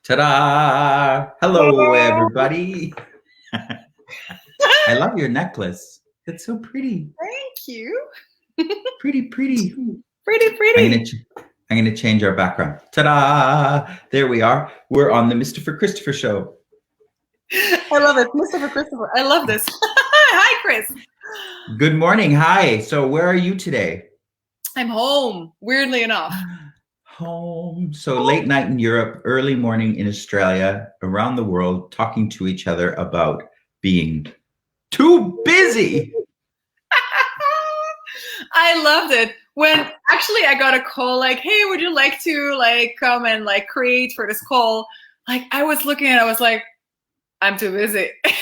Ta-da! Hello, everybody. I love your necklace. It's so pretty. Thank you. Pretty. Pretty. I'm gonna change our background. Ta-da! There we are. We're on the Mistopher Christopher Show. I love it. Mistopher Christopher. I love this. Hi, Chris. Good morning. Hi. So where are you today? I'm home, weirdly enough. Home. So late night in Europe, early morning in Australia, around the world, talking to each other about being too busy. I loved it. When actually I got a call like, hey, would you like to come and create for this call? I was looking and I was like, I'm too busy. And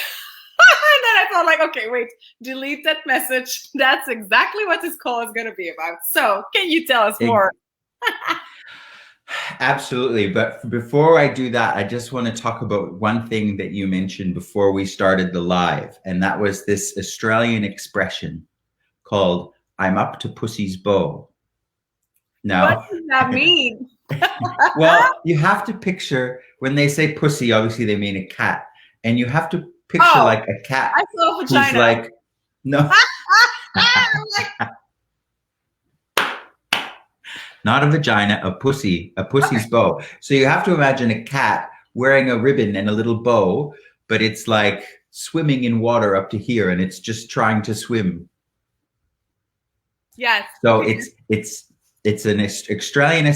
then I thought okay, wait, delete that message. That's exactly what this call is going to be about. So can you tell us more? Absolutely. But before I do that, I just want to talk about one thing that you mentioned before we started the live. And that was this Australian expression called, I'm up to pussy's bow. Now, what does that mean? Well, you have to picture when they say pussy, obviously they mean a cat. And you have to picture like a cat I saw who's vagina. like, no. Not a vagina, a pussy's bow. So you have to imagine a cat wearing a ribbon and a little bow, but it's like swimming in water up to here and it's just trying to swim. Yes. So it's an Australian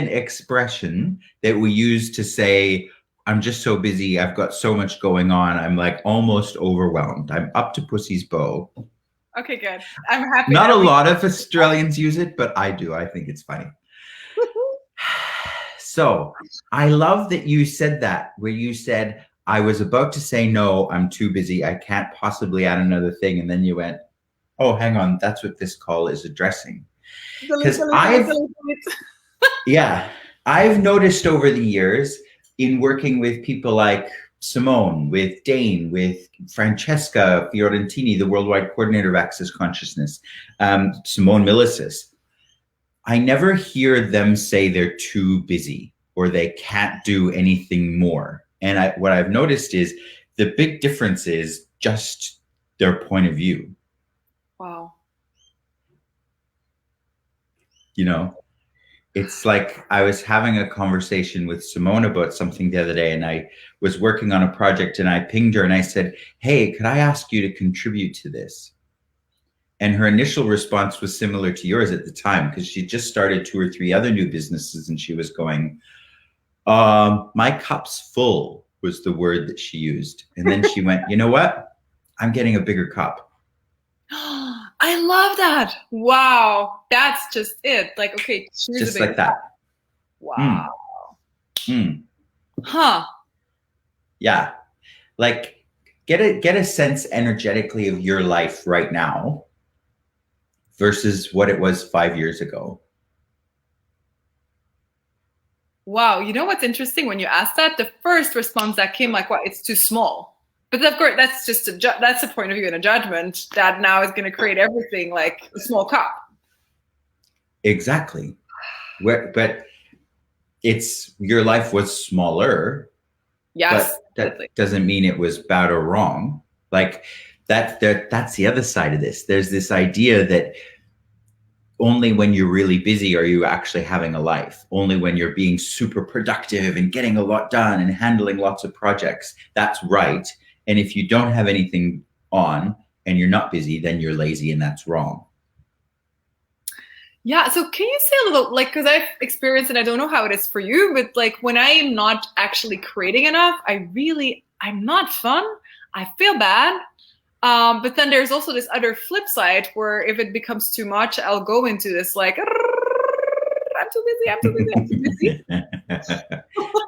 expression that we use to say, I'm just so busy. I've got so much going on. I'm like almost overwhelmed. I'm up to pussy's bow. Okay, good. I'm happy. Not a lot of Australians use it, but I do. I think it's funny. So I love that you said that, where you said, I was about to say, no, I'm too busy. I can't possibly add another thing. And then you went, oh, hang on. That's what this call is addressing. Because I've noticed over the years in working with people like Simone, with Dane, with Francesca Fiorentini, the worldwide coordinator of Access Consciousness, Simone Milicis, I never hear them say they're too busy or they can't do anything more. And what I've noticed is the big difference is just their point of view. Wow. You know? It's like I was having a conversation with Simone about something the other day, and I was working on a project and I pinged her and I said, hey, could I ask you to contribute to this? And her initial response was similar to yours at the time, because she just started 2 or 3 other new businesses and she was going, my cup's full was the word that she used. And then she went, you know what? I'm getting a bigger cup. I love that. Wow. That's just it. Okay. Just like that. Wow. Huh. Yeah. Like get a sense energetically of your life right now versus what it was 5 years ago. Wow. You know what's interesting? When you asked that, the first response that came what? It's too small. But of course, that's just that's a point of view and a judgment that now is going to create everything like a small cup. Exactly. But it's your life was smaller. Yes. But that doesn't mean it was bad or wrong. Like that's the other side of this. There's this idea that only when you're really busy are you actually having a life. Only when you're being super productive and getting a lot done and handling lots of projects. That's right. And if you don't have anything on and you're not busy, then you're lazy and that's wrong. Yeah. So can you say a little, because I've experienced, and I don't know how it is for you, but when I am not actually creating enough, I'm not fun. I feel bad. But then there's also this other flip side where if it becomes too much, I'll go into this I'm too busy.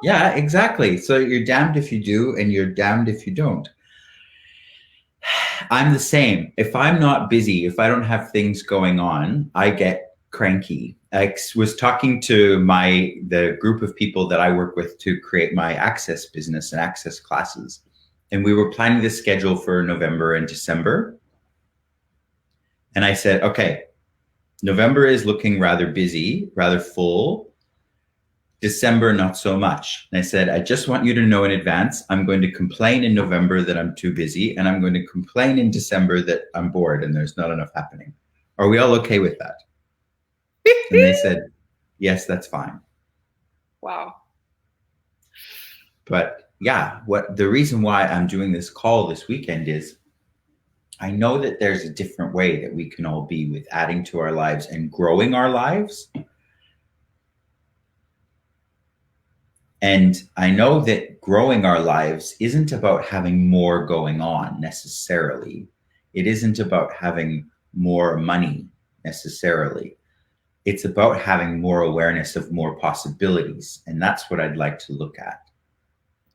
Yeah, exactly. So you're damned if you do and you're damned if you don't. I'm the same. If I'm not busy, if I don't have things going on, I get cranky. I was talking to the group of people that I work with to create my access business and access classes. And we were planning the schedule for November and December. And I said, okay, November is looking rather busy, rather full. December, not so much. And I said, I just want you to know in advance, I'm going to complain in November that I'm too busy, and I'm going to complain in December that I'm bored and there's not enough happening. Are we all okay with that? And they said, yes, that's fine. Wow. But yeah, what the reason why I'm doing this call this weekend is I know that there's a different way that we can all be with adding to our lives and growing our lives. And I know that growing our lives isn't about having more going on necessarily. It isn't about having more money necessarily. It's about having more awareness of more possibilities. And that's what I'd like to look at.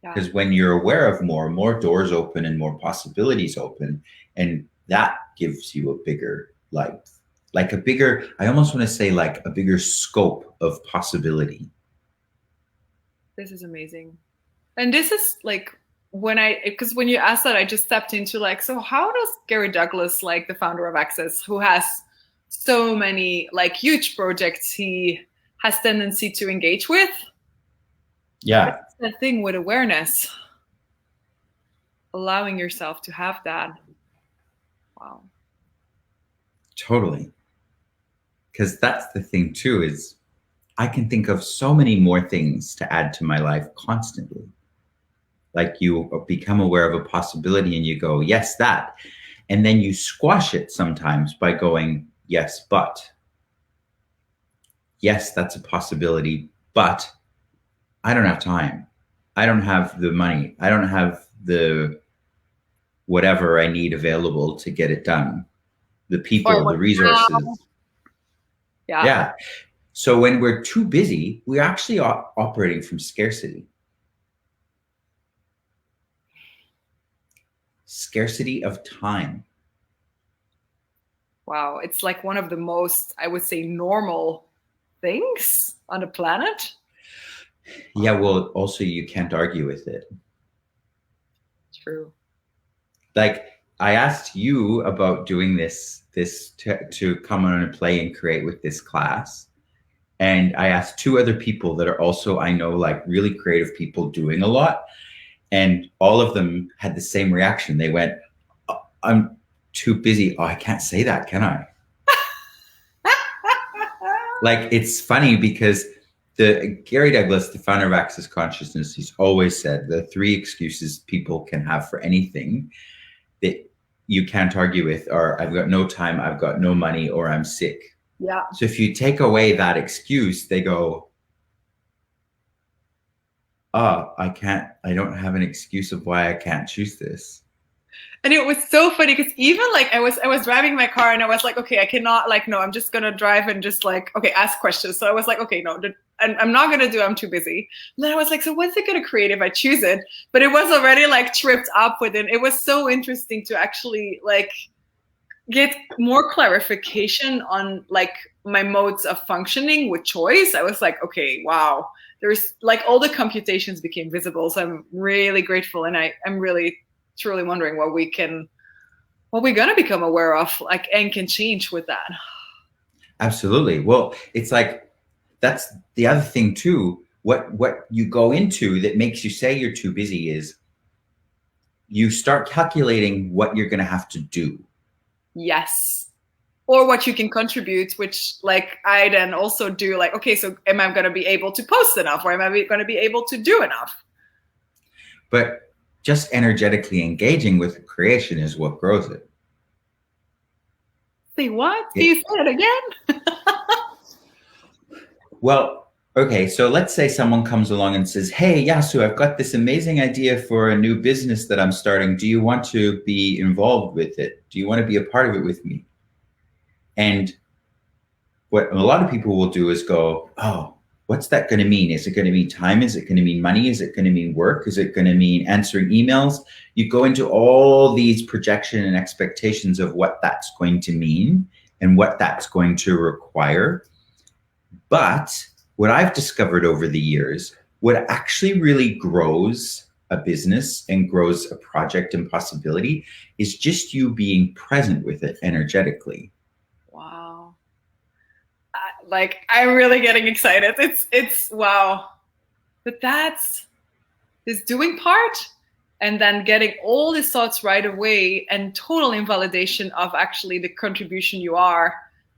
Because when you're aware of more doors open and more possibilities open, and that gives you a bigger life, like a bigger, I almost want to say like a bigger scope of possibility. This is amazing. And this is like because when you asked that, I just stepped into like, so how does Gary Douglas, like the founder of Access, who has so many like huge projects he has tendency to engage with? Yeah. The thing with awareness, allowing yourself to have that. Wow. Totally. Because that's the thing too, is I can think of so many more things to add to my life constantly. Like you become aware of a possibility and you go, yes, that. And then you squash it sometimes by going, yes, but. Yes, that's a possibility, but I don't have time. I don't have the money. I don't have the whatever I need available to get it done. The people, the resources. Yeah. So when we're too busy, we're actually operating from scarcity. Scarcity of time. Wow. It's like one of the most, I would say, normal things on the planet. Yeah, well, also you can't argue with it. True. Like I asked you about doing this to come on and play and create with this class. And I asked two other people that are also, I know, like really creative people doing a lot. And all of them had the same reaction. They went, oh, I'm too busy. Oh, I can't say that, can I? Like, it's funny because Gary Douglas, the founder of Access Consciousness, he's always said the three excuses people can have for anything that you can't argue with are I've got no time, I've got no money, or I'm sick. Yeah. So if you take away that excuse, they go, oh, I don't have an excuse of why I can't choose this. And it was so funny because even like I was driving my car and I was like, okay, I cannot, like, no, I'm just gonna drive and just like, okay, ask questions. So I was like, okay, no, I'm not gonna do, I'm too busy. And then I was like, so what's it gonna create if I choose it? But it was already like tripped up with it. It was so interesting to actually like get more clarification on like my modes of functioning with choice. I was like, okay, wow. There's like all the computations became visible. So I'm really grateful. And I'm really truly wondering what we're going to become aware of, like, and can change with that. Absolutely. Well, it's like, that's the other thing too. What you go into that makes you say you're too busy is you start calculating what you're going to have to do. Yes. Or what you can contribute, which like I then also do, like, okay, so am I going to be able to post enough, or am I going to be able to do enough? But just energetically engaging with creation is what grows it. Say what? Can you say it again? Well, okay, so let's say someone comes along and says, hey, Yasu, I've got this amazing idea for a new business that I'm starting. Do you want to be involved with it? Do you want to be a part of it with me? And what a lot of people will do is go, oh, what's that going to mean? Is it going to mean time? Is it going to mean money? Is it going to mean work? Is it going to mean answering emails? You go into all these projection and expectations of what that's going to mean and what that's going to require. But what I've discovered over the years, what actually really grows a business and grows a project and possibility is just you being present with it energetically. Wow. Like, I'm really getting excited. It's wow. But that's this doing part, and then getting all these thoughts right away, and total invalidation of actually the contribution you are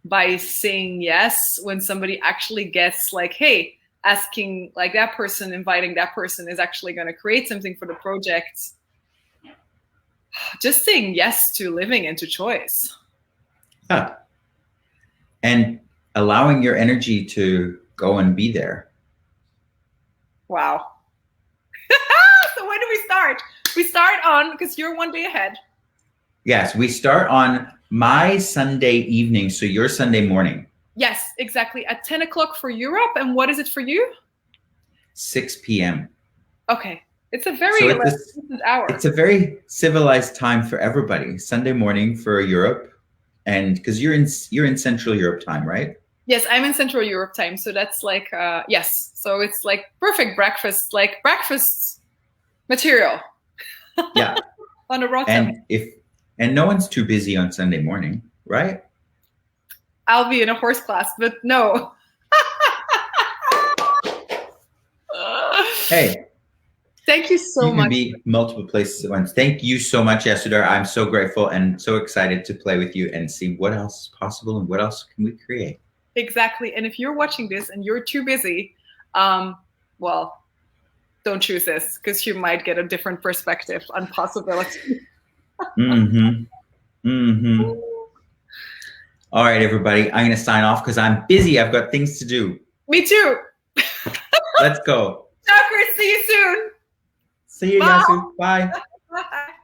by saying yes when somebody actually gets like, hey, asking like that person, inviting that person is actually going to create something for the project. Just saying yes to living and to choice. Yeah. And allowing your energy to go and be there. Wow. So when do we start? We start on, because you're one day ahead. Yes, we start on my Sunday evening, so your Sunday morning. Yes, exactly. At 10 o'clock for Europe. And what is it for you? 6 p.m. Okay. It's a very decent hour. It's a very civilized time for everybody. Sunday morning for Europe, and because you're in Central Europe time, right? Yes, I'm in Central Europe time, so that's like yes. So it's like perfect breakfast, like breakfast material. Yeah. On a raw time. And no one's too busy on Sunday morning, right? I'll be in a horse class, but no. Hey. Thank you so much. You can be multiple places at once. Thank you so much, Yasudar. I'm so grateful and so excited to play with you and see what else is possible and what else can we create. Exactly. And if you're watching this and you're too busy, well, don't choose this, because you might get a different perspective on possibility. Mm-hmm. Mm-hmm. All right, everybody. I'm going to sign off because I'm busy. I've got things to do. Me too. Let's go. Tucker, see you soon. See you, Yasu. Bye. Bye.